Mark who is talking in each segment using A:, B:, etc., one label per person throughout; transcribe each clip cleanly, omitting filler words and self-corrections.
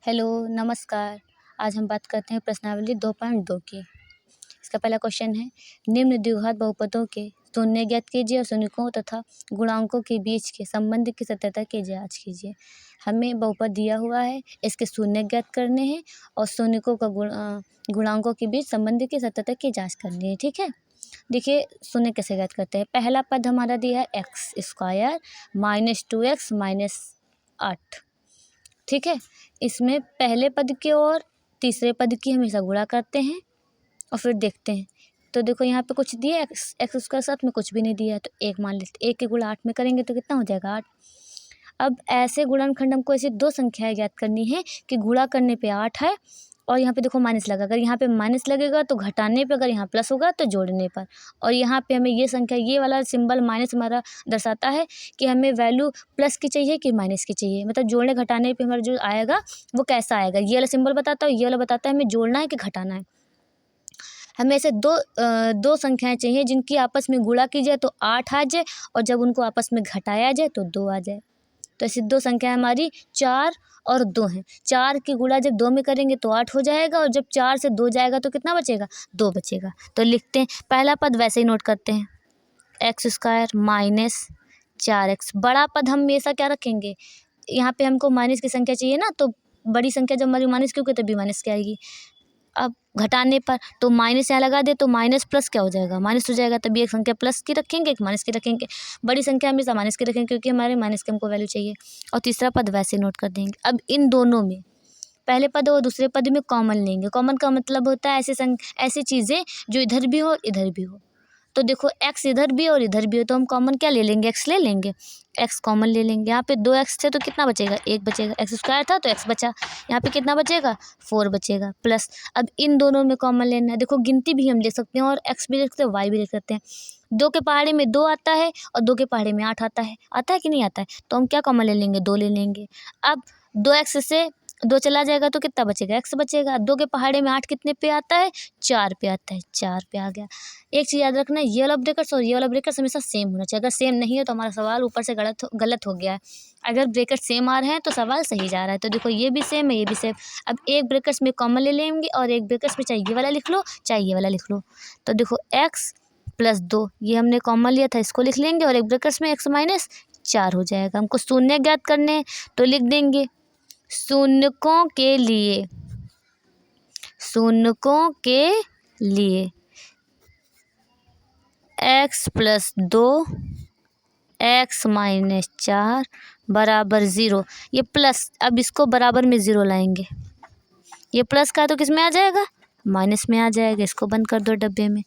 A: Hello, नमस्कार। आज हम बात करते हैं प्रश्नावली 2.2 की। इसका पहला क्वेश्चन है, निम्न द्विघात बहुपदों के शून्य ज्ञात कीजिए और शून्यकों तथा गुणांकों के बीच के संबंध की सत्यता की जांच कीजिए। हमें बहुपद दिया हुआ है, इसके शून्य ज्ञात करने हैं और शून्यकों का गुणांकों के बीच संबंध की सत्यता की जाँच करनी है। ठीक है, देखिए शून्य कैसे ज्ञात करते हैं। पहला पद हमारा दिया है एक्स स्क्वायर -2x -8। ठीक है, इसमें पहले पद के और तीसरे पद की हमेशा गुणा करते हैं और फिर देखते हैं। तो देखो यहाँ पे कुछ दिया एक्स स्क्वायर साथ में कुछ भी नहीं दिया है, तो एक मान लेते। एक के गुणा 8 में करेंगे तो कितना हो जाएगा 8। अब ऐसे गुणनखंड हमको ऐसी दो संख्याएं ज्ञात करनी है कि गुणा करने पे 8 है और यहाँ पे देखो माइनस लगा। अगर यहाँ पे माइनस लगेगा तो घटाने पे, अगर यहाँ प्लस होगा तो जोड़ने पर। और यहाँ पे हमें ये संख्या, ये वाला सिंबल माइनस हमारा दर्शाता है कि हमें वैल्यू प्लस की चाहिए कि माइनस की चाहिए। मतलब जोड़ने घटाने पे हमारा जो आएगा वो कैसा आएगा, ये वाला सिंबल बताता है, ये वाला बताता है हमें जोड़ना है कि घटाना है। हमें ऐसे दो संख्याएं चाहिए जिनकी आपस में गुणा की जाए तो 8 आ जाए और जब उनको आपस में घटाया जाए तो 2 आ जाए। तो ऐसी दो संख्या हमारी 4 और 2 हैं। 4 की गुणा जब 2 में करेंगे तो 8 हो जाएगा और जब 4 से 2 जाएगा तो कितना बचेगा, 2 बचेगा। तो लिखते हैं, पहला पद वैसे ही नोट करते हैं, एक्स स्क्वायर -4x। बड़ा पद हम हमेशा क्या रखेंगे, यहाँ पे हमको माइनस की संख्या चाहिए ना, तो बड़ी संख्या जब हमारी माइनस क्योंकि तभी माइनस की आएगी। अब घटाने पर तो माइनस यहाँ लगा दे तो माइनस प्लस क्या हो जाएगा, माइनस हो जाएगा। तभी एक संख्या प्लस की रखेंगे, एक माइनस की रखेंगे। बड़ी संख्या हमेशा माइनस की रखेंगे क्योंकि हमारे माइनस की हमको वैल्यू चाहिए। और तीसरा पद वैसे नोट कर देंगे। अब इन दोनों में पहले पद और दूसरे पद में कॉमन लेंगे। कॉमन का मतलब होता है ऐसी चीज़ें जो इधर भी हो और इधर भी हो। तो देखो एक्स इधर भी और इधर भी हो तो हम कॉमन क्या ले लेंगे, एक्स ले लेंगे। एक्स कॉमन ले लेंगे। यहाँ पे 2x थे तो कितना बचेगा, 1 बचेगा। एक्स स्क्वायर था तो x बचा। यहाँ पे कितना बचेगा, 4 बचेगा प्लस। अब इन दोनों में कॉमन लेना है। देखो गिनती भी हम ले सकते हैं और x भी ले सकते हैं, y भी ले सकते हैं। 2 के पहाड़े में 2 आता है और 2 के पहाड़े में 8 आता है कि नहीं आता है। तो हम क्या कॉमन ले लेंगे, 2 ले लेंगे। अब 2x से 2 चला जाएगा तो कितना बचेगा, x बचेगा। 2 के पहाड़े में 8 कितने पे आता है, 4 पे आता है, 4 पे आ गया। एक चीज़ याद रखना, ये वाला ब्रेकर्स और ये वाला ब्रेकर्स हमेशा सेम होना चाहिए। अगर सेम नहीं है तो हमारा सवाल ऊपर से गलत हो गया है। अगर ब्रेकर्स सेम आ रहे हैं तो सवाल सही जा रहा है। तो देखो ये भी सेम है, ये भी सेम। अब एक ब्रेकर्स में कॉमन ले लेंगे और एक ब्रेकर्स में चाहे ये वाला लिख लो चाहे ये वाला लिख लो। तो देखो x + 2 ये हमने कॉमन लिया था, इसको लिख लेंगे और एक ब्रेकर्स में x - 4 हो जाएगा। हमको शून्य ज्ञात करने हैं तो लिख देंगे, शून्यकों के लिए x + 2 x - 4 = 0। ये प्लस, अब इसको बराबर में 0 लाएंगे। ये प्लस का है तो किस में आ जाएगा, माइनस में आ जाएगा। इसको बंद कर दो डब्बे में।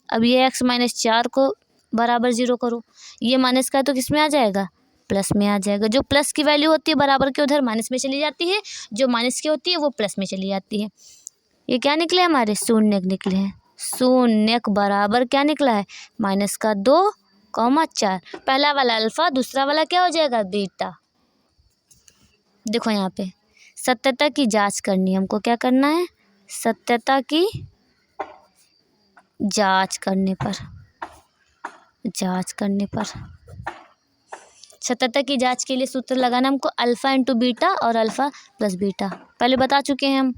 A: अब ये x - 4 को बराबर 0 करो। ये माइनस का है तो किस में आ जाएगा, प्लस में आ जाएगा। जो प्लस की वैल्यू होती है बराबर के उधर माइनस में चली जाती है, जो माइनस की होती है वो प्लस में चली जाती है। ये क्या निकले हमारे, शून्य निकले हैं। शून्य बराबर क्या निकला है, -2, 4। पहला वाला अल्फा, दूसरा वाला क्या हो जाएगा, बीटा। देखो यहाँ पे सत्यता की जांच करनी है हमको। क्या करना है, सत्यता की जांच करने पर सत्यता की जांच के लिए सूत्र लगाना हमको, अल्फा × बीटा और अल्फा + बीटा। पहले बता चुके हैं हम।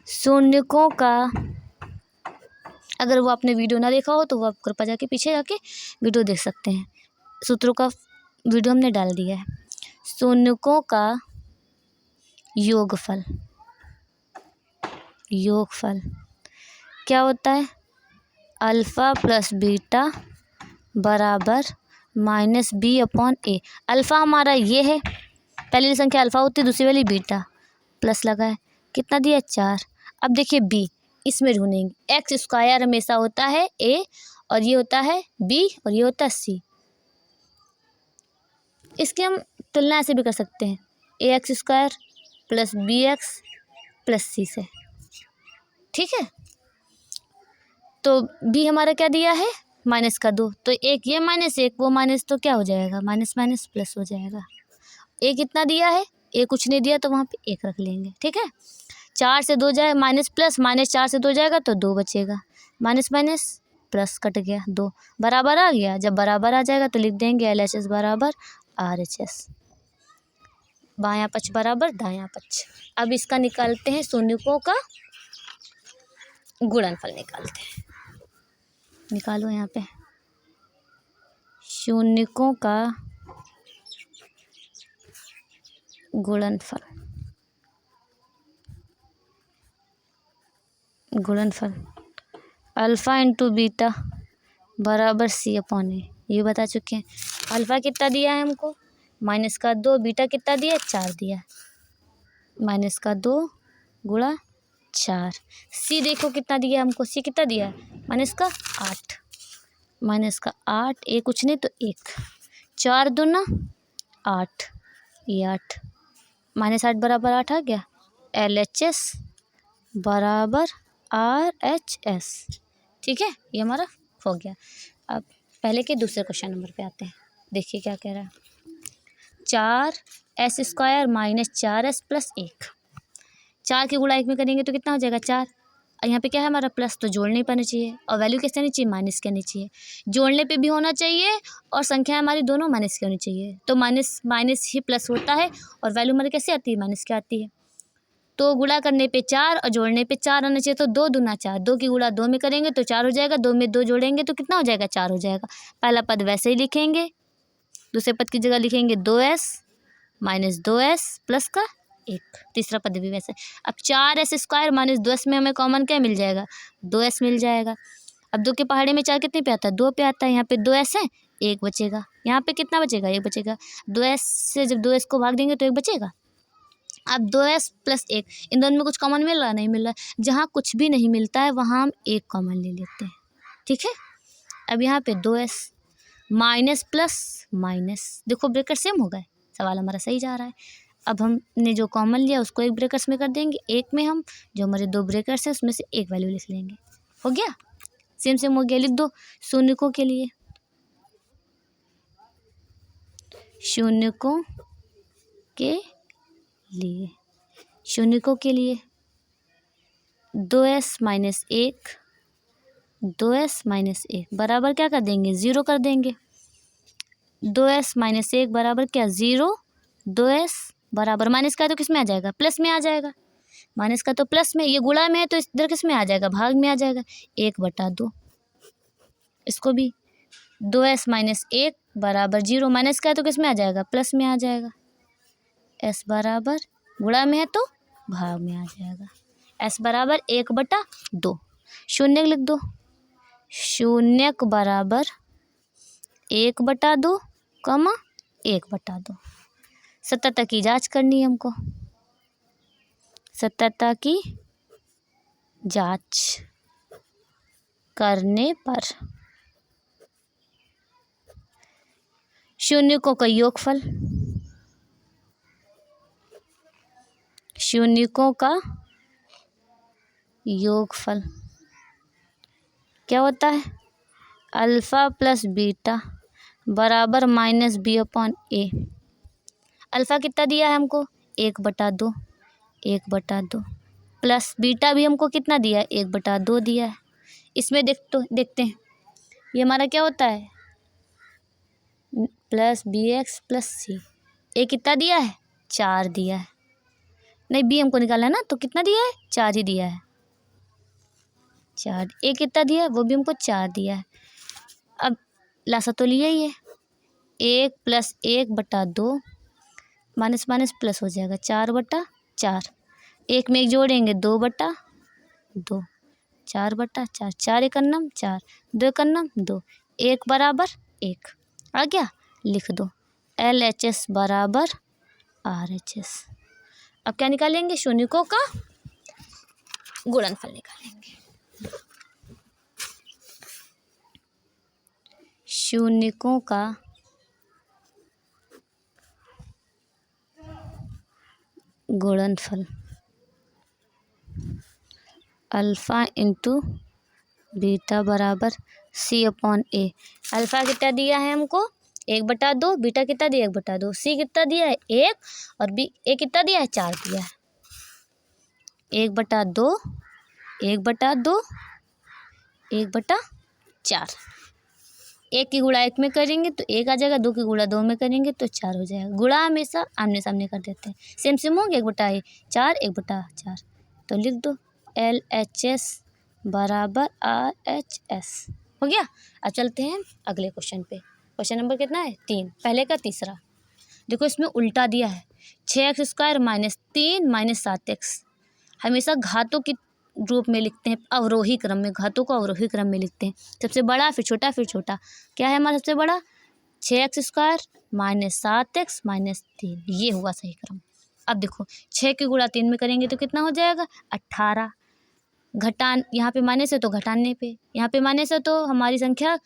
A: शून्यकों का, अगर वो आपने वीडियो ना देखा हो तो वो आप कृपया जाके पीछे जाके वीडियो देख सकते हैं। सूत्रों का वीडियो हमने डाल दिया है। शून्यकों का योगफल क्या होता है, अल्फा + बीटा = -b/a। अल्फा हमारा ये है, पहली संख्या अल्फा होती है, दूसरी वाली बीटा। प्लस लगा है, कितना दिया, 4। अब देखिए b, इसमें ढूंढेंगे। एक्स स्क्वायर हमेशा होता है a और ये होता है b और ये होता है c। इसकी हम तुलना ऐसे भी कर सकते हैं, ax² + bx + c से। ठीक है, तो b हमारा क्या दिया है, -2। तो एक ये माइनस एक वो माइनस, तो क्या हो जाएगा, माइनस माइनस प्लस हो जाएगा। a कितना दिया है, a कुछ नहीं दिया तो वहाँ पे 1 रख लेंगे। ठीक है, 4 से 2 जाए माइनस प्लस, -4 से 2 जाएगा तो 2 बचेगा। माइनस माइनस प्लस कट गया, 2 बराबर आ गया। जब बराबर आ जाएगा तो लिख देंगे LHS = RHS। बायां पक्ष बराबर दायां पक्ष। अब इसका निकालते हैं, शून्यकों का गुणनफल निकालते हैं। निकालो यहाँ पे शून्यकों का गुणनफल। अल्फ़ा इंटू बीटा बराबर C/A, ये बता चुके हैं। अल्फ़ा कितना दिया है हमको, -2, बीटा कितना दिया है, 4 दिया है, -2 गुणा 4। C देखो कितना दिया है हमको, C कितना दिया है, -8, ये कुछ नहीं तो 1, 4 दूना 8, ये 8, -8 बराबर 8 आ गया। LHS बराबर RHS, ठीक है, ये हमारा हो गया। अब पहले के दूसरे क्वेश्चन नंबर पे आते हैं, देखिए क्या कह रहा है। 4s² - 4s + 1, 4 की गुणा 1 में करेंगे तो कितना हो जाएगा, 4। और यहाँ पे क्या है हमारा प्लस, तो जोड़ने पर आनी चाहिए, और वैल्यू कैसे आनी चाहिए, माइनस के आनी चाहिए। जोड़ने पे भी होना चाहिए और संख्या हमारी दोनों माइनस की होनी चाहिए, तो माइनस ही प्लस होता है, और वैल्यू हमारी कैसे आती है, माइनस की आती है। तो गुणा करने पे 4 और जोड़ने पे 4 आना चाहिए, तो 2 दूना 4, 2 की गुणा 2 में करेंगे तो 4 हो जाएगा, 2 में 2 जोड़ेंगे तो कितना हो जाएगा, 4 हो जाएगा। पहला पद वैसे ही लिखेंगे, दूसरे पद की जगह लिखेंगे 2s - 2s + 1, तीसरा पद भी वैसे। अब 4s² - 2s में हमें कॉमन क्या मिल जाएगा, 2s मिल जाएगा। अब 2 के पहाड़े में 4 कितने पे आता है, 2 पे आता है। यहाँ पे 2s है, 1 बचेगा। यहाँ पे कितना बचेगा, 1 बचेगा। 2s से जब 2s को भाग देंगे तो 1 बचेगा। अब 2s + 1, इन दोनों में कुछ कॉमन मिल रहा, नहीं मिल रहा। जहाँ कुछ भी नहीं मिलता है वहाँ हम 1 कॉमन ले लेते हैं, ठीक है। अब यहाँ पे 2s माइनस प्लस माइनस, देखो ब्रैकेट सेम हो गए, सवाल हमारा सही जा रहा है। अब हमने जो कॉमन लिया उसको एक ब्रैकेट्स में कर देंगे, एक में हम जो हमारे 2 ब्रैकेट्स हैं उसमें से एक वैल्यू लिख लेंगे, हो गया, सेम हो गया। लिख दो शून्यकों के लिए, शून्यकों के लिए 2s - 1, 2s - 1 बराबर क्या कर देंगे, 0 कर देंगे। 2s - 1 बराबर क्या, 0। 2s बराबर माइनस का है तो किस में आ जाएगा, प्लस में आ जाएगा। माइनस का तो प्लस में, ये गुणा में है तो इधर किस में आ जाएगा, भाग में आ जाएगा, 1/2। इसको भी 2s - 1 बराबर 0, माइनस का है तो किस में आ जाएगा, प्लस में आ जाएगा। s बराबर गुणा में है तो भाग में आ जाएगा, s बराबर 1/2। शून्य लिख दो, शून्यक बराबर 1/2, 1/2। सत्यता की जांच करनी है हमको, सत्यता की जांच करने पर शून्यकों का योगफल, शून्यकों का योगफल क्या होता है, अल्फ़ा + बीटा बराबर -b/a। अल्फ़ा कितना दिया है हमको, 1/2, 1/2 प्लस बीटा भी हमको कितना दिया है, 1/2 दिया है। इसमें देखते हैं ये हमारा क्या होता है, +bx + c। ए कितना दिया है, 4 दिया है, नहीं बी हमको निकालना है ना, तो कितना दिया है, 4 ही दिया है, 4। ए कितना दिया है, वो भी हमको 4 दिया है। अब लासा तो लिया ही है, 1 + 1/2 माइनस माइनस प्लस हो जाएगा, 4/4। 1 में 1 जोड़ेंगे, 2/2, 4/4, 4 एकन्नम 4, 2 एकन्नम 2, 1 बराबर 1 आ गया। लिख दो LHS बराबर RHS। अब क्या निकालेंगे, शून्यकों का गुणनफल निकालेंगे। शून्यकों का गुणनफल, अल्फ़ा इंटू बीटा बराबर C/A। अल्फ़ा कितना दिया है हमको, 1/2, बीटा कितना दिया है, 1/2, C कितना दिया है, 1, और ए कितना दिया है, 4 दिया है। 1/2, 1/2, 1/4। एक की गुणा एक में करेंगे तो एक आ जाएगा, दो की गुणा दो में करेंगे तो चार हो जाएगा। गुणा हमेशा आमने सामने कर देते हैं, सेम सेम हो गया, 1/4 1/4 तो लिख दो LHS बराबर RHS हो गया। अब चलते हैं अगले क्वेश्चन पे। क्वेश्चन नंबर कितना है 3, पहले का तीसरा। देखो इसमें उल्टा दिया है 6x² -3 -7x। हमेशा घातों के रूप में लिखते हैं, अवरोही क्रम में, घातों को अवरोही क्रम में लिखते हैं, सबसे बड़ा फिर छोटा फिर छोटा। क्या है हमारा सबसे बड़ा 6x² -7x -3, ये हुआ सही क्रम। अब देखो 6 की गुणा 3 में करेंगे तो कितना हो जाएगा 18। घटान यहाँ पे माइनस है तो घटाने पे, यहाँ पे माइनस है तो हमारी संख्या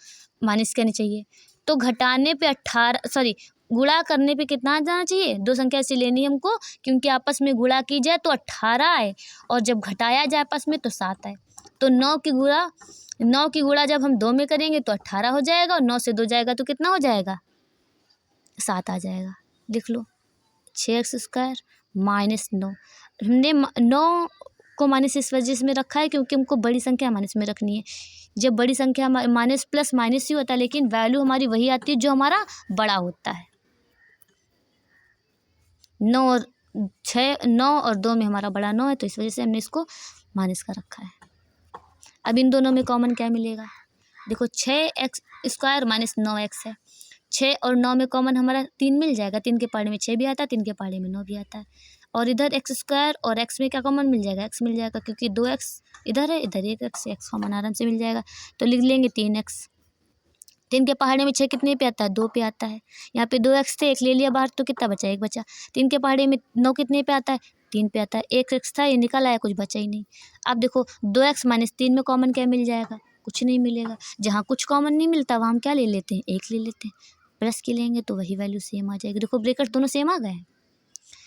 A: माइनस करनी चाहिए, तो घटाने पे 18 सॉरी गुणा करने पे कितना आ जाना चाहिए, दो संख्या ऐसी लेनी है हमको क्योंकि आपस में गुणा की जाए तो 18 आए और जब घटाया जाए आपस में तो 7 आए। तो 9 की गुणा जब हम 2 में करेंगे तो 18 हो जाएगा और 9 से 2 जाएगा तो कितना हो जाएगा 7 आ जाएगा। लिख लो 6x² -9। हमने 9 को माइनस इस वजह से में रखा है क्योंकि हमको बड़ी संख्या माइनस में रखनी है। जब बड़ी संख्या माइनस प्लस माइनस ही होता है लेकिन वैल्यू हमारी वही आती है जो हमारा बड़ा होता है। 9 और 2 में हमारा बड़ा 9 है तो इस वजह से हमने इसको माइनस का रखा है। अब इन दोनों में कॉमन क्या मिलेगा, देखो 6x² -9x है, 6 और 9 में कॉमन हमारा 3 मिल जाएगा, 3 के पहाड़े में 6 भी आता है, 3 के पहाड़े में 9 भी आता है। और इधर x² और x में क्या कॉमन मिल जाएगा, x मिल जाएगा क्योंकि 2x इधर है, इधर 1x, x कॉमन आराम से मिल जाएगा तो लिख लेंगे 3x। 3 के पहाड़े में 6 कितने पे आता है 2 पे आता है, यहाँ पे 2x थे 1 ले लिया बाहर तो कितना बचा 1 बचा। 3 के पहाड़े में 9 कितने पे आता है 3 पे आता है, 1x था ये निकल आया कुछ बचा ही नहीं। अब देखो 2x -3 में कॉमन क्या मिल जाएगा, कुछ नहीं मिलेगा। जहाँ कुछ कॉमन नहीं मिलता वहाँ हम क्या ले लेते हैं 1 ले लेते हैं, प्लस की लेंगे तो वही वैल्यू सेम आ जाएगी। देखो ब्रैकेट दोनों सेम आ गए,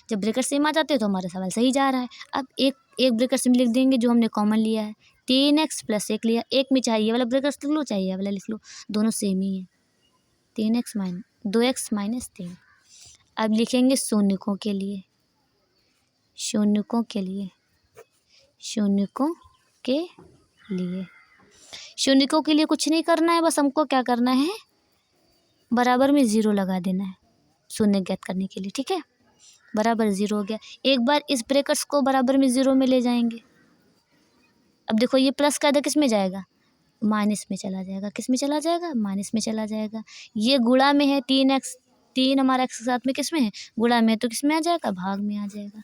A: जब ब्रैकेट सेम आ जाते हैं तो हमारा सवाल सही जा रहा है। अब एक ब्रैकेट से लिख देंगे जो हमने कॉमन लिया है, 3x + 1 लिया, एक में चाहिए वाला ब्रैकेट लिख लो चाहिए वाला लिख लो, दोनों सेम ही है। 2x -3। अब लिखेंगे शून्यकों के लिए, शून्यकों के लिए, शून्यकों के लिए, शून्यकों के लिए कुछ नहीं करना है, बस हमको क्या करना है बराबर में 0 लगा देना है शून्य ज्ञात करने के लिए। ठीक है, बराबर 0 हो गया। एक बार इस ब्रैकेट्स को बराबर में 0 में ले जाएंगे। अब देखो ये प्लस का आधा किस में जाएगा माइनस में चला जाएगा, किस में चला जाएगा माइनस में चला जाएगा। ये गुणा में है 3x, 3 हमारा x के साथ में किस में है गुणा में है तो किस में आ जाएगा भाग में आ जाएगा।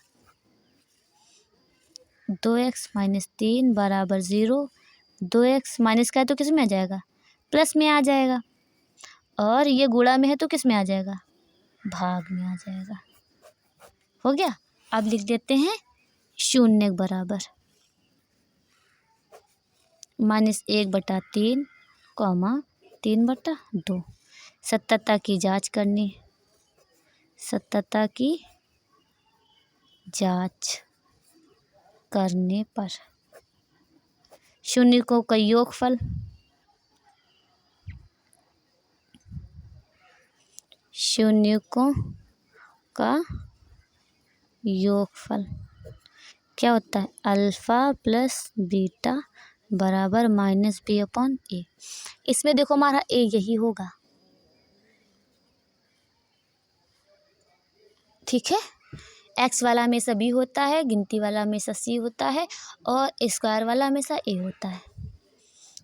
A: 2x -3 बराबर 0, 2x माइनस का है तो किस में आ जाएगा प्लस में आ जाएगा, और ये गुणा में है तो किस में आ जाएगा भाग में आ जाएगा। हो गया। अब लिख देते हैं 0 बराबर -1/3 3/2। सत्यता की जांच करनी, सत्यता की जांच करने पर शून्यकों का योगफल, शून्यकों का योगफल क्या होता है अल्फ़ा + बीटा बराबर -b/a। इसमें देखो हमारा a यही होगा, ठीक है। x वाला हमेशा b होता है, गिनती वाला हमेशा c होता है और स्क्वायर वाला हमेशा a होता है।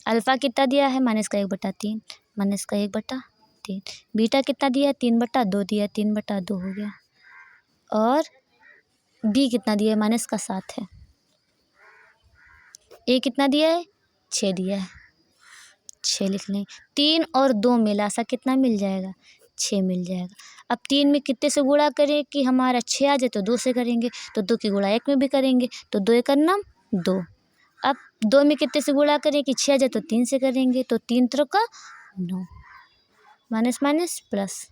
A: अल्फ़ा कितना दिया है -1/3 -1/3। बीटा कितना दिया है 3/2 दिया है, 3/2 हो गया। और b कितना दिया है -7 है। a कितना दिया है 6 दिया है, 6 लिख लें। 3 और 2 मिला सा कितना मिल जाएगा 6 मिल जाएगा। अब 3 में कितने से गुणा करें कि हमारा 6 आ जाए तो 2 से करेंगे, तो 2 की गुणा 1 में भी करेंगे तो 2 1 9 2। अब 2 में कितने से गुणा करें कि 6 आ जाए तो 3 से करेंगे तो 3 3 9 माइनस माइनस प्लस।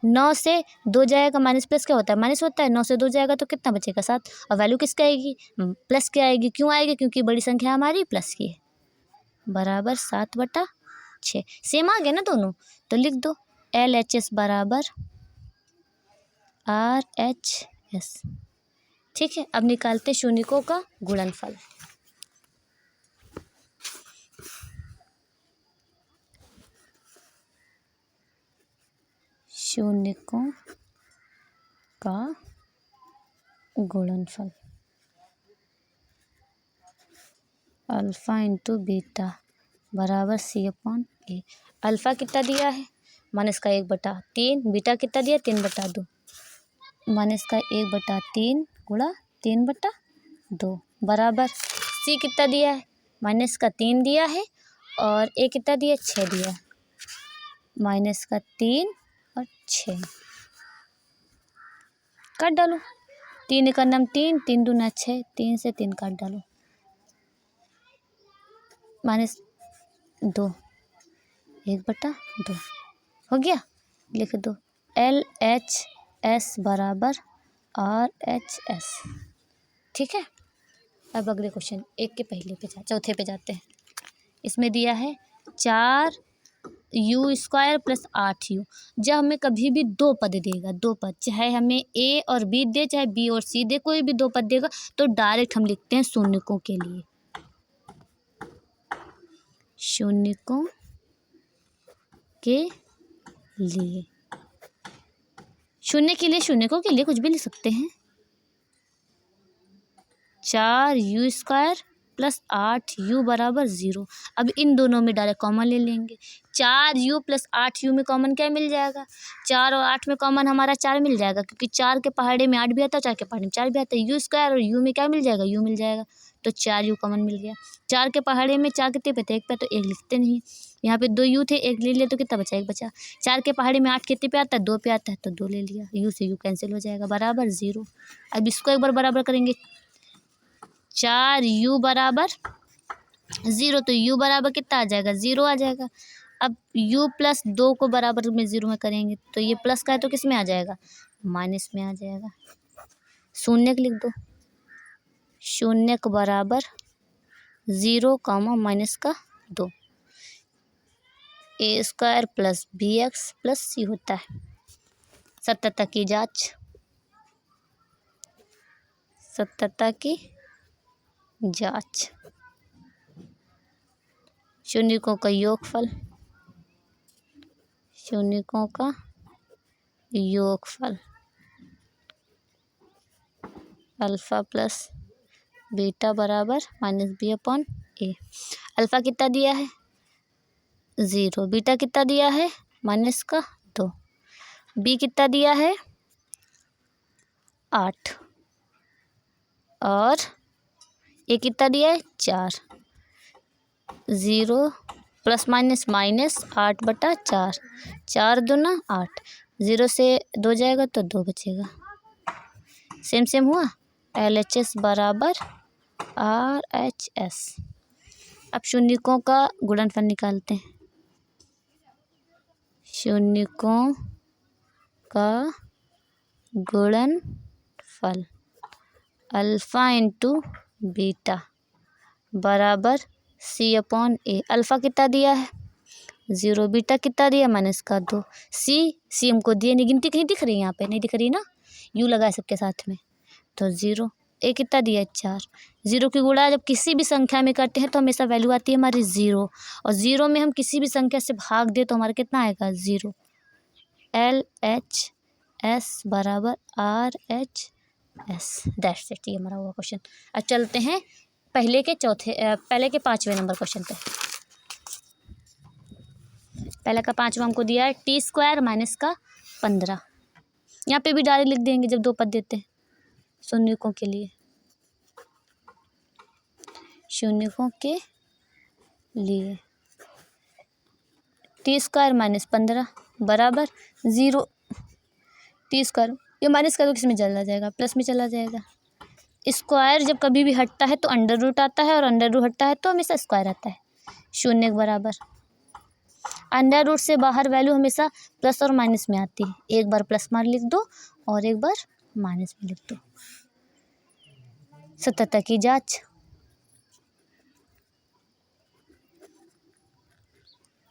A: 9 से 2 जाएगा माइनस प्लस क्या होता है माइनस होता है, 9 से 2 जाएगा तो कितना बचेगा 7। और वैल्यू किसकी आएगी प्लस की आएगी, क्यों आएगी क्योंकि बड़ी संख्या हमारी प्लस की है, बराबर 7/6। सेम आ गया ना दोनों, तो लिख दो LHS बराबर RHS। ठीक है, अब निकालते शून्यकों का गुणनफल। शून्यकों का गुणनफल अल्फ़ा इंटू बीटा बराबर C/A। अल्फ़ा कितना दिया है माइनस का 1/3, बीटा कितना दिया 3/2, माइनस का 1/3 गुणा 3/2 बराबर C कितना दिया है माइनस का 3 दिया है और A कितना दिया 6 दिया है, माइनस का 3 और 6 काट डालो। 3 एक नाम 3, 3 दूना 6, 3 से 3 काट डालो, -2 1/2 हो गया। लिख दो LHS बराबर RHS। ठीक है। अब अगले क्वेश्चन चौथे पे जाते हैं। इसमें दिया है 4u² + 8u। जब हमें कभी भी दो पद देगा, दो पद, चाहे हमें A और B दे, चाहे B और C दे, कोई भी दो पद देगा तो डायरेक्ट हम लिखते हैं शून्यकों के लिए। शून्यकों के लिए, शून्य के लिए, शून्यकों के लिए कुछ भी लिख सकते हैं। 4u² + 8u बराबर 0। अब इन दोनों में डायरेक्ट कॉमन ले लेंगे। 4u + 8u में कॉमन क्या मिल जाएगा, 4 और 8 में कॉमन हमारा 4 मिल जाएगा, क्योंकि 4 के पहाड़े में 8 भी आता है, 4 के पहाड़े में 4 भी आता है। u² और u में क्या मिल जाएगा, u मिल जाएगा, तो 4u कॉमन मिल गया। 4 के पहाड़े में 4 कितने पे थे, 1 पे, तो 1 लिखते नहीं। यहाँ पे 2u थे, 1 ले लिया तो कितना बचा, 1 बचा। 4 के पहाड़े में 8 कितने पे आता है, 2 पे आता है, तो 2 ले लिया। u से u कैंसिल हो जाएगा बराबर 0। अब इसको एक बार बराबर करेंगे, 4u बराबर 0, तो u बराबर कितना आ जाएगा, 0 आ जाएगा। अब u + 2 को बराबर में 0 में करेंगे तो ये प्लस का है तो किस में आ जाएगा, माइनस में आ जाएगा। शून्य लिख दो, शून्य बराबर 0, -2 A² + BX + C होता है। सत्यता की जांच, सत्यता की जांच। शून्यकों का योगफल, शून्यकों का योगफल अल्फ़ा + बीटा बराबर -B/A। अल्फ़ा कितना दिया है 0, बीटा कितना दिया है -2, B कितना दिया है 8 और A कितना दिया है 4। 0 ± -8/4, 4 दूना 8, 0 से 2 जाएगा तो 2 बचेगा। सेम हुआ। LHS बराबर RHS। अब शून्यकों का गुणनफल निकालते हैं। शून्यकों का गुणनफल अल्फ़ा इंटू बीटा बराबर C/A। अल्फ़ा कितना दिया है 0, बीटा कितना दिया -2, C हमको दिए नहीं, गिनती कहीं दिख रही है, यहाँ पे नहीं दिख रही ना, U लगा है सबके साथ में, तो 0। A कितना दिया है 4। 0 की गुणा जब किसी भी संख्या में करते हैं तो हमेशा वैल्यू आती है हमारी 0, और 0 में हम किसी भी संख्या से भाग दे तो हमारा कितना आएगा 0। LHS बराबर RHS। दैट्स इट, ये हमारा हुआ क्वेश्चन। अब चलते हैं पहले के 5वें नंबर क्वेश्चन पे। पहले का 5वां हमको दिया है t² - 15। यहाँ पे भी डायरेक्ट लिख देंगे जब दो पद देते हैं शून्यकों के लिए। शून्यकों के लिए t² - 15 बराबर 0। t², ये माइनस का तो किस में चला जाएगा, प्लस में चला जाएगा। स्क्वायर जब कभी भी हटता है तो अंडर रूट आता है, और अंडर रूट हटता है तो हमेशा स्क्वायर आता है। शून्य के बराबर अंडर रूट से बाहर वैल्यू हमेशा प्लस और माइनस में आती है। एक बार प्लस मार लिख दो और एक बार माइनस में लिख दो। सत्यता की जांच,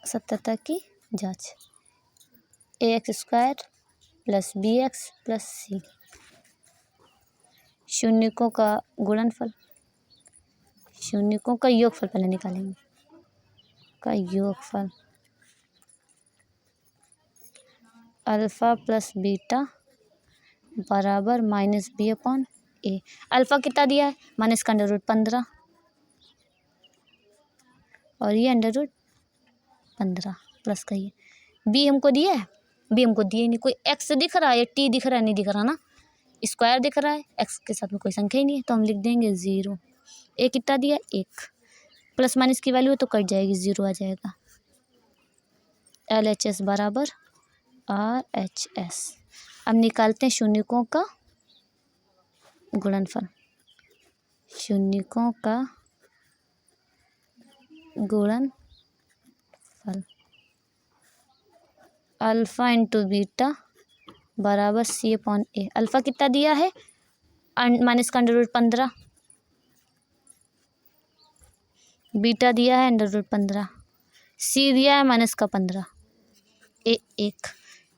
A: सत्यता की जांच। AX² + BX + C। शून्यकों का गुणनफल, शून्यकों का योगफल पहले निकालेंगे, का योगफल अल्फ़ा प्लस बीटा बराबर माइनस बी अपॉन ए। अल्फ़ा कितना दिया है? माइनस का अंडर रूट 15 और ये अंडर रूट 15 प्लस का ये बी हमको दिया है, बी हमको दिए नहीं। कोई एक्स दिख रहा है या टी दिख रहा है? नहीं दिख रहा ना। स्क्वायर दिख रहा है, एक्स के साथ में कोई संख्या ही नहीं है, तो हम लिख देंगे 0। ए कितना दिया? 1। प्लस माइनस की वैल्यू तो कट जाएगी, 0 आ जाएगा। LHS बराबर RHS। अब निकालते हैं शून्यकों का गुणनफल। शून्यकों का गुणनफल अल्फ़ा इंटू बीटा बराबर C अपॉन ए। अल्फ़ा कितना दिया है? माइनस का अंडर रूट 15। बीटा दिया है अंडर रूट 15। सी दिया है माइनस का 15। ए 1।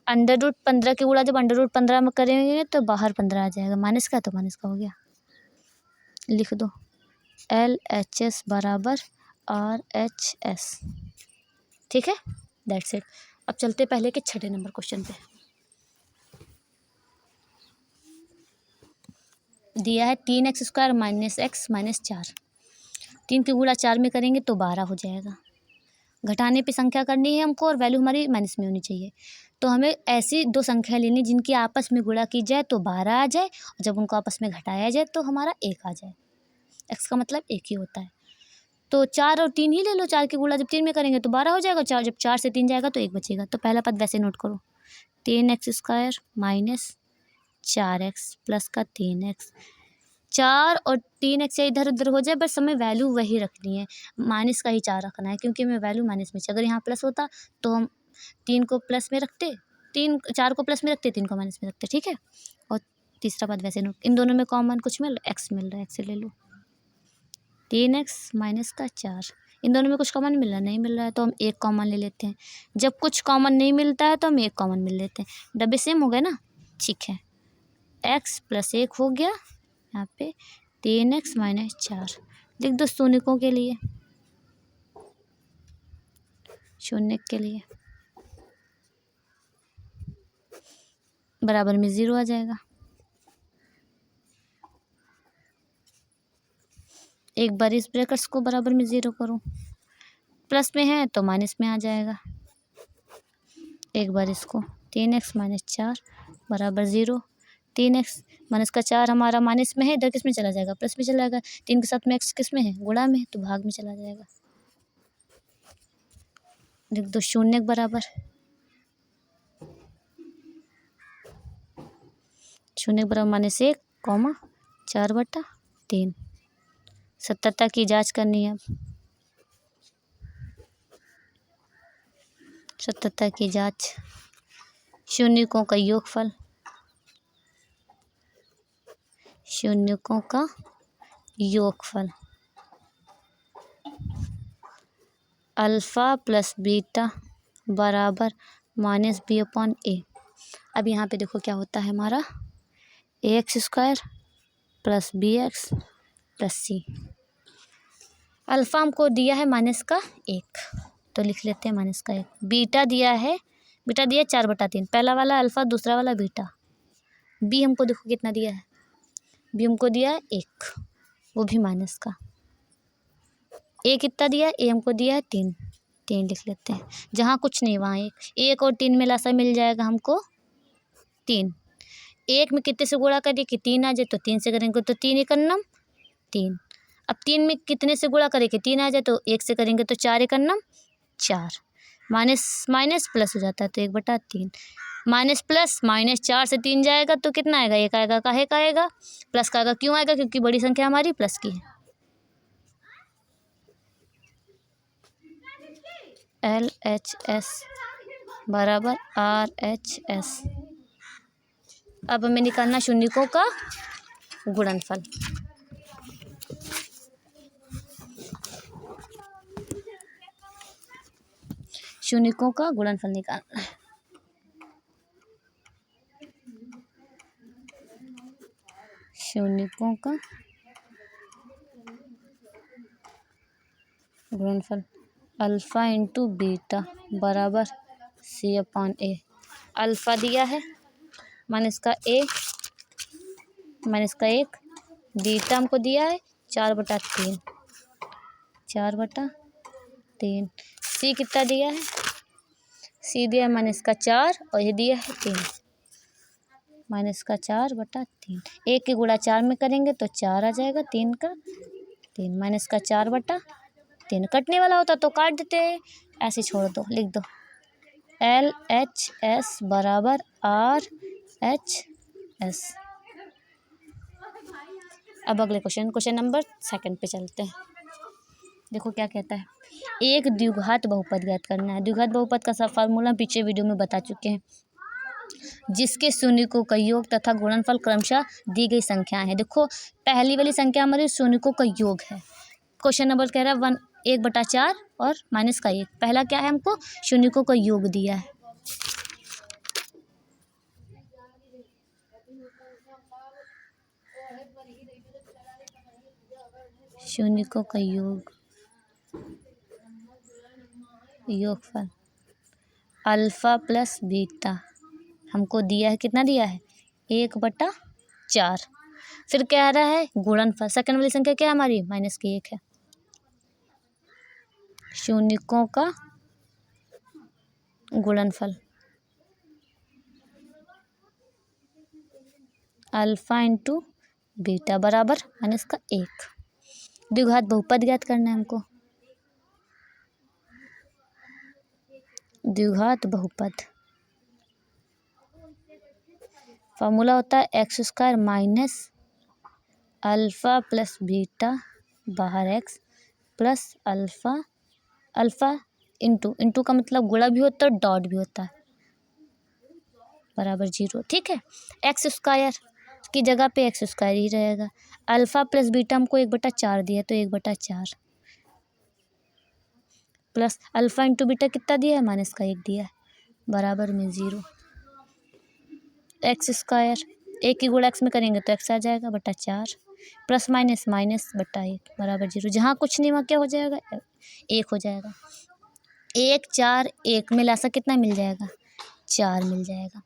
A: अंडर रूट 15 के गुणा जब अंडर रूट 15 में करेंगे तो बाहर 15 आ जाएगा। माइनस का तो माइनस का हो गया, लिख दो। LHS बराबर RHS। ठीक है, दैट्स इट। अब चलते पहले के छठे नंबर क्वेश्चन पे। दिया है 3x² माइनस x माइनस 4। 3 की गुणा 4 में करेंगे तो 12 हो जाएगा। घटाने पे संख्या करनी है हमको और वैल्यू हमारी माइनस में होनी चाहिए। तो हमें ऐसी दो संख्या लेनी जिनकी आपस में गुणा की जाए तो 12 आ जाए, और जब उनको आपस में घटाया जाए तो हमारा 1 आ जाए। x का मतलब 1 ही होता है। तो 4 और 3 ही ले लो। 4 की गुणा जब 3 में करेंगे तो 12 हो जाएगा। जब 4 से 3 जाएगा तो 1 बचेगा। तो पहला पद वैसे नोट करो, 3x² माइनस 4x प्लस का 3x। 4 और 3x इधर उधर हो जाए, बस हमें वैल्यू वही रखनी है, माइनस का ही 4 रखना है, क्योंकि हमें वैल्यू माइनस में चाहिए। अगर यहाँ प्लस होता तो हम 3 को प्लस में रखते, 4 को प्लस में रखते, 3 को माइनस में रखते। ठीक है, और तीसरा पद वैसे नोट। इन दोनों में कॉमन कुछ मिल रहा है, x मिल रहा है, x से ले लो। 3x माइनस का 4, इन दोनों में कुछ कॉमन मिल रहा है? नहीं मिल रहा है, तो हम एक कॉमन ले लेते हैं। जब कुछ कॉमन नहीं मिलता है तो हम एक कॉमन मिल लेते हैं। डब्बे सेम हो गए ना, ठीक है। x प्लस 1 हो गया यहाँ पे 3x माइनस 4। लिख दो शून्यकों के लिए, शून्य के लिए बराबर में 0 आ जाएगा। एक बार इस ब्रैकेट्स को बराबर में 0 करो, प्लस में है तो माइनस में आ जाएगा। एक बार इसको 3x माइनस 4 बराबर 0। 3x माइनस का 4 हमारा माइनस में है, इधर किस में चला जाएगा? प्लस में चला जाएगा। 3 के साथ में x किस में है? गुणा में, तो भाग में चला जाएगा। लिख दो शून्य बराबर, शून्य बराबर माइनस 1 कॉमा 4/3। सत्यता की जांच करनी है अब। सत्यता की जांच, शून्यकों का योगफल, शून्यकों का योगफल अल्फ़ा प्लस बीटा बराबर माइनस बी अपॉन ए। अब यहाँ पे देखो क्या होता है हमारा, ax² plus bx plus c। Alpha हमको दिया है माइनस का 1, तो लिख लेते हैं माइनस का 1। बीटा दिया है, बीटा दिया 4/3, पहला वाला अल्फ़ा, दूसरा वाला बीटा। बी हमको देखो कितना दिया है, बी हमको दिया है 1, वो भी माइनस का। ए कितना दिया है? ए हमको दिया है 3, 3 लिख लेते हैं। जहाँ कुछ नहीं वहाँ 1 और 3 में लासा मिल जाएगा हमको 3। 1 में कितने से गुणा करें कि 3 आ जाए, तो 3 से करेंगे तो 3 एकन्नम 3। अब 3 में कितने से गुणा करें कि 3 आ जाए, तो 1 से करेंगे तो 4 एकन्नम 4। माइनस माइनस प्लस हो जाता है, तो 1/3। माइनस प्लस माइनस 4 से 3 जाएगा तो कितना आएगा? 1 आएगा। काहे का आएगा? प्लस का आएगा। क्यों आएगा? क्योंकि बड़ी संख्या हमारी प्लस की है। LHS बराबर RHS। अब हमें निकालना शून्यकों का गुणनफल। शून्यकों का गुणनफल निकालना है। शून्यकों का गुणनफल अल्फ़ा इंटू बीटा बराबर C अपॉन ए। अल्फ़ा दिया है माइनस का ए माइनस का 1, बीटा हमको दिया है 4/3, 4/3। सी कितना दिया है? सी दिया है माइनस का 4 और ये दिया है 3, माइनस का 4/3। 1 की गुणा 4 में करेंगे तो 4 आ जाएगा, 3 का 3, माइनस का 4/3। कटने वाला होता तो काट देते हैं, ऐसे छोड़ दो, लिख दो LHS बराबर RHS। अब अगले क्वेश्चन नंबर 2 पे चलते हैं। देखो क्या कहता है, एक द्विघात बहुपद ज्ञात करना है। द्विघात बहुपद का सब फार्मूला पीछे वीडियो में बता चुके हैं, जिसके शून्यकों का योग तथा गुणनफल क्रमशः दी गई संख्याएं हैं। देखो पहली वाली संख्या हमारी शून्यकों का योग है। क्वेश्चन नंबर कह रहा है 1/4 और माइनस का 1। पहला क्या है, हमको शून्यकों का योग दिया है। शून्यकों का योगफल अल्फ़ा प्लस बीटा हमको दिया है, कितना दिया है 1/4। फिर कह रहा है गुणनफल, सेकंड वाली संख्या क्या है हमारी माइनस की 1 है। शून्यकों का गुणनफल अल्फ़ा इंटू बीटा बराबर माइनस का 1। द्विघात बहुपद ज्ञात करना है हमको। द्विघात बहुपद फॉर्मूला होता है x² minus alpha plus beta बाहर x प्लस अल्फ़ा इंटू का मतलब गुणा भी होता है, डॉट भी होता है, बराबर 0। ठीक है, x² की जगह पे x² ही रहेगा। अल्फ़ा प्लस बीटा हमको 1/4 दिया तो 1/4 प्लस अल्फ़ा इंटू बीटा कितना दिया है माइनस का 1 दिया है, बराबर में 0। x², 1 की गुणा x में करेंगे तो x आ जाएगा बटा 4 प्लस माइनस बटा 1 बराबर 0। जहाँ कुछ नहीं वहाँ क्या हो जाएगा, 1 हो जाएगा। 1 4 1 में लासा कितना मिल जाएगा, 4 मिल जाएगा।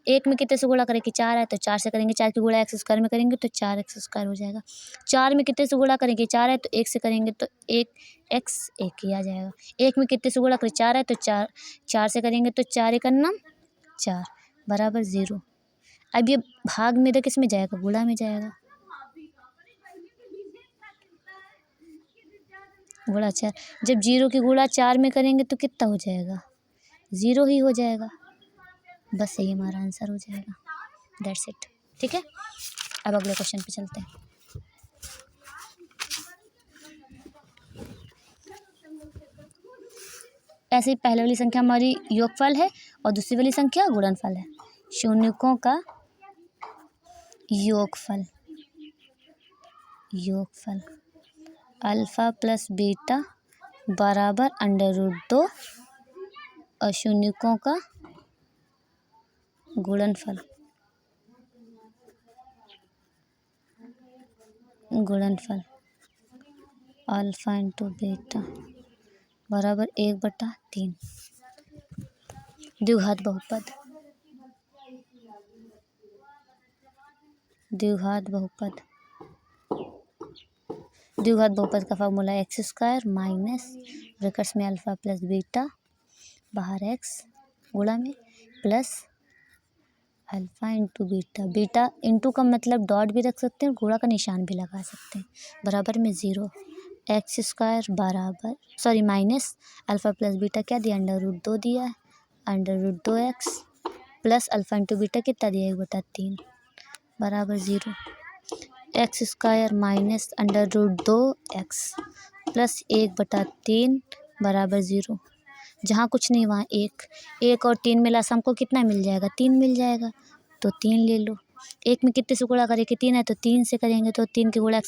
A: 1 में कितने से गुणा करेंगे, 4 है तो 4 से करेंगे, 4 की गुणा x² में करेंगे तो 4x² हो जाएगा। 4 में कितने से गुणा करेंगे, 4 है तो 1 से करेंगे तो 1x 1 ही आ जाएगा। 1 में कितने से गुणा करें, 4 है तो 4 से करेंगे तो 4 1 4 बराबर 0। अब ये भाग में तो किस में जाएगा, गुणा में जाएगा। गुणा 4, जब 0 की गुणा 4 में करेंगे तो कितना हो जाएगा, 0 ही हो जाएगा। बस यही हमारा आंसर हो जाएगा, दैट्स इट। ठीक है, अब अगले क्वेश्चन पे चलते हैं। ऐसे ही पहले वाली संख्या हमारी योगफल है और दूसरी वाली संख्या गुणनफल है। शून्यकों का योगफल अल्फ़ा प्लस बीटा बराबर √2 और शून्यकों का गुणनफल अल्फ़ा इंटू बीटा बराबर 1/3। द्विघात बहुपद का फॉर्मूला x² माइनस ब्रैकेट्स में अल्फ़ा प्लस बीटा बाहर x गुणा में plus alpha into beta into का मतलब डॉट भी रख सकते हैं, गुणा का निशान भी लगा सकते हैं, बराबर में 0। x² बराबर माइनस अल्फ़ा प्लस बीटा क्या दिया, √2 दिया है, √2x plus alpha into beta कितना दिया 1/3 बराबर 0। x² माइनस √2x प्लस 1/3 बराबर 0। जहाँ कुछ नहीं वहाँ 1 और 3 में लासा हमको कितना मिल जाएगा, 3 मिल जाएगा तो 3 ले लो। 1 में कितने से गुणा करेंगे, 3 है तो 3 से करेंगे तो 3 की गुणा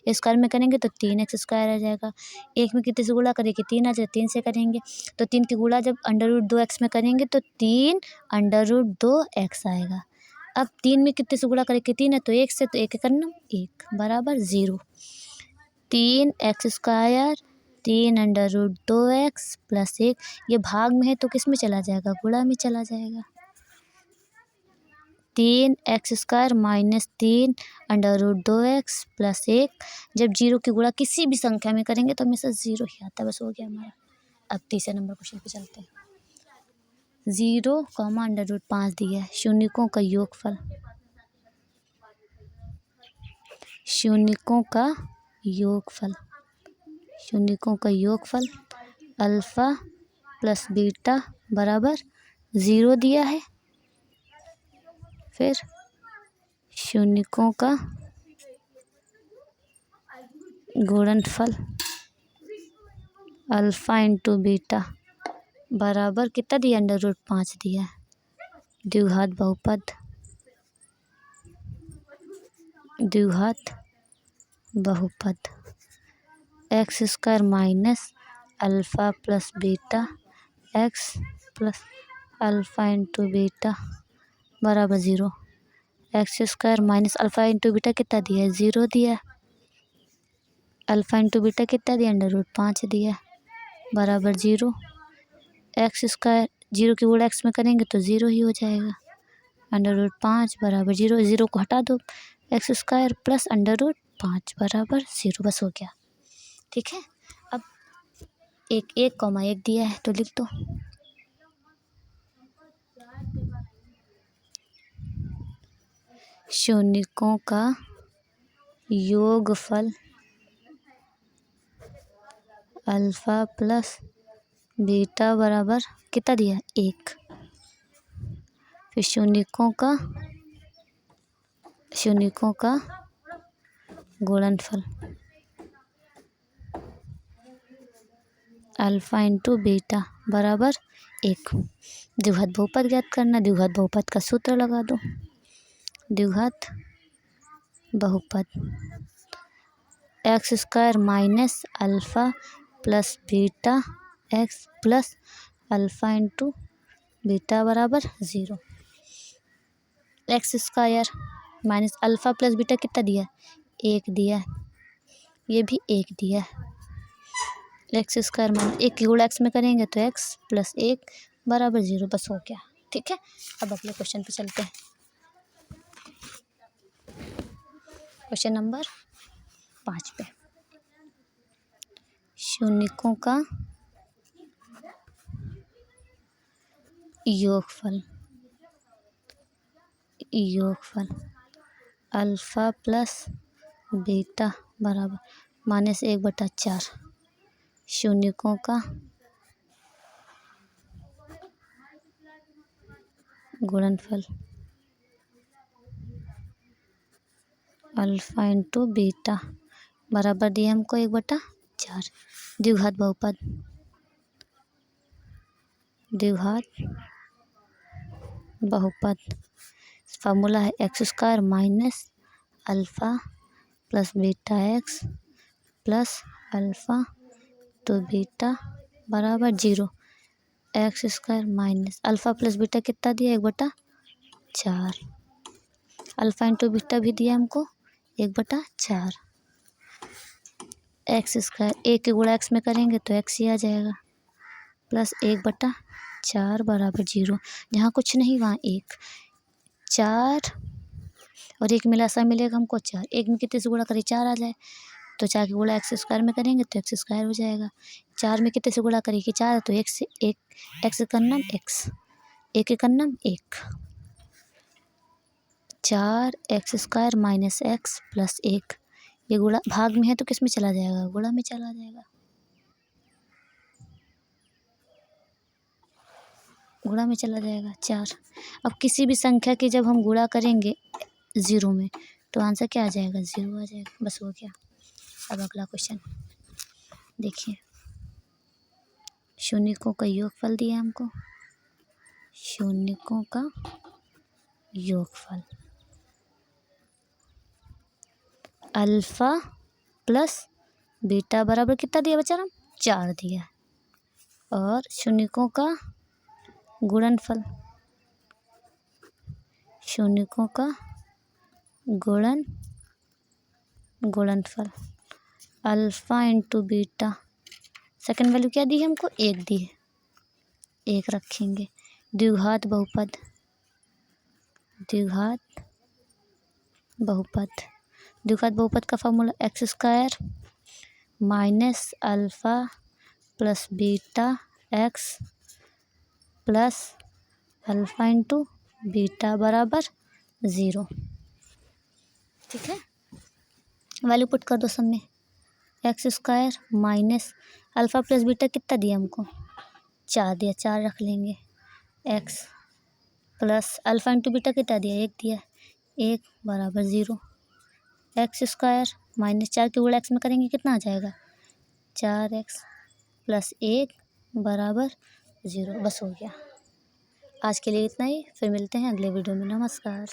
A: x² में करेंगे तो 3x² आ जाएगा। 1 में कितने से गुणा करेंगे, 3 है तो 3 से करेंगे तो 3 की गुणा जब √2x में करेंगे तो 3 √2x आएगा। अब 3 में कितने से गुणा करेंगे, 3 है तो 1 से, तो 1 करना 1 बराबर 0। 3x² 3 √2x प्लस 1 ये भाग में है तो किस में चला जाएगा, गुणा में चला जाएगा। 3x² minus 3 √2x plus 1। जब जीरो की गुणा किसी भी संख्या में करेंगे तो हमेशा जीरो ही आता है। बस हो गया हमारा। अब तीसरे नंबर क्वेश्चन पे चलते हैं। 0, √5 दिया है। शून्यकों का योगफल, शून्यकों का योगफल, शून्यकों का योगफल अल्फ़ा प्लस बीटा बराबर 0 दिया है। फिर शून्यकों का गुणनफल अल्फ़ा इंटू बीटा बराबर कितना दिया, √5 दिया है। द्विघात बहुपद, द्विघात बहुपद x² minus alpha plus beta x plus alpha into beta बराबर 0। x² minus alpha into beta कितना दिया है, 0 दिया है। अल्फ़ा इंटू बीटा कितना दिया, √5 दिया है बराबर 0। x² 0 की गुणा x में करेंगे तो 0 ही हो जाएगा। √5 बराबर 0, 0 को हटा दो, x² प्लस √5 बराबर 0। बस हो गया। ठीक है। अब 1 दिया है तो लिख दो। शून्यकों का योगफल अल्फ़ा प्लस बीटा बराबर कितना दिया, 1। फिर शून्यकों का गुणनफल अल्फ़ा इंटू बीटा बराबर 1। द्विघात बहुपद ज्ञात करना। द्विघात बहुपद का सूत्र लगा दो। द्विघात बहुपद x² minus alpha plus beta x plus alpha into beta बराबर 0। x² minus alpha plus beta कितना दिया, 1 दिया। ये भी 1 दिया। x² माइनस 1 की गुणा x में करेंगे तो x प्लस 1 बराबर 0। बस हो गया। ठीक है। अब अगले क्वेश्चन पे चलते हैं। क्वेश्चन नंबर 5 पे। शून्यकों का योगफल अल्फ़ा प्लस बीटा बराबर -1/4। शून्यकों का गुणनफल अल्फ़ा इंटू बीटा बराबर दिया हमको 1/4। द्विघात बहुपद, द्विघात बहुपद फार्मूला है x² minus alpha plus beta x plus alpha तो बीटा बराबर 0। x² minus alpha plus beta कितना दिया, 1/4। अल्फ़ा इंटू बीटा भी दिया हमको 1/4। x² 1 की गुणा x में करेंगे तो x ही आ जाएगा प्लस 1/4 बराबर 0। जहाँ कुछ नहीं वहाँ 1। 4 और 1 मिला सा मिलेगा हमको 4। 1 में कितने से गुणा करें, 4 आ जाए तो 4 की गुणा x² में करेंगे तो x² हो जाएगा। 4 में कितने से गुणा करेंगे, 4 तो 1 से 1 x का नाम x, 1 का नाम 1। 4x² minus x plus 1। ये गुणा भाग में है तो किस में चला जाएगा, गुणा में चला जाएगा। गुणा में चला जाएगा 4। अब किसी भी संख्या की जब हम गुणा करेंगे 0 में तो आंसर क्या आ जाएगा, 0 आ जाएगा। बस हो गया। अब अगला क्वेश्चन देखिए। शून्यकों का योगफल दिया हमको। शून्यकों का योगफल अल्फ़ा प्लस बीटा बराबर कितना दिया बच्चा, 4 दिया। और शून्यकों का गुणनफल, शून्यकों का गुणनफल alpha into beta. Second value क्या दी है हमको, 1 दी है, 1 रखेंगे। द्विघात बहुपद, द्विघात बहुपद। द्विघात बहुपद का formula x square minus alpha plus beta x plus alpha into beta बराबर 0। ठीक है, वैल्यू पुट कर दो सब में। X square minus alpha plus beta कितना दिया हमको, 4 दिया, 4 रख लेंगे। X plus alpha into beta कितना दिया, 1 दिया, 1 बराबर 0। एक्स स्क्वायर माइनस 4 की गुणा एक्स में करेंगे कितना आ जाएगा, 4x प्लस 1 बराबर 0। बस हो गया। आज के लिए इतना ही, फिर मिलते हैं अगले वीडियो में। नमस्कार।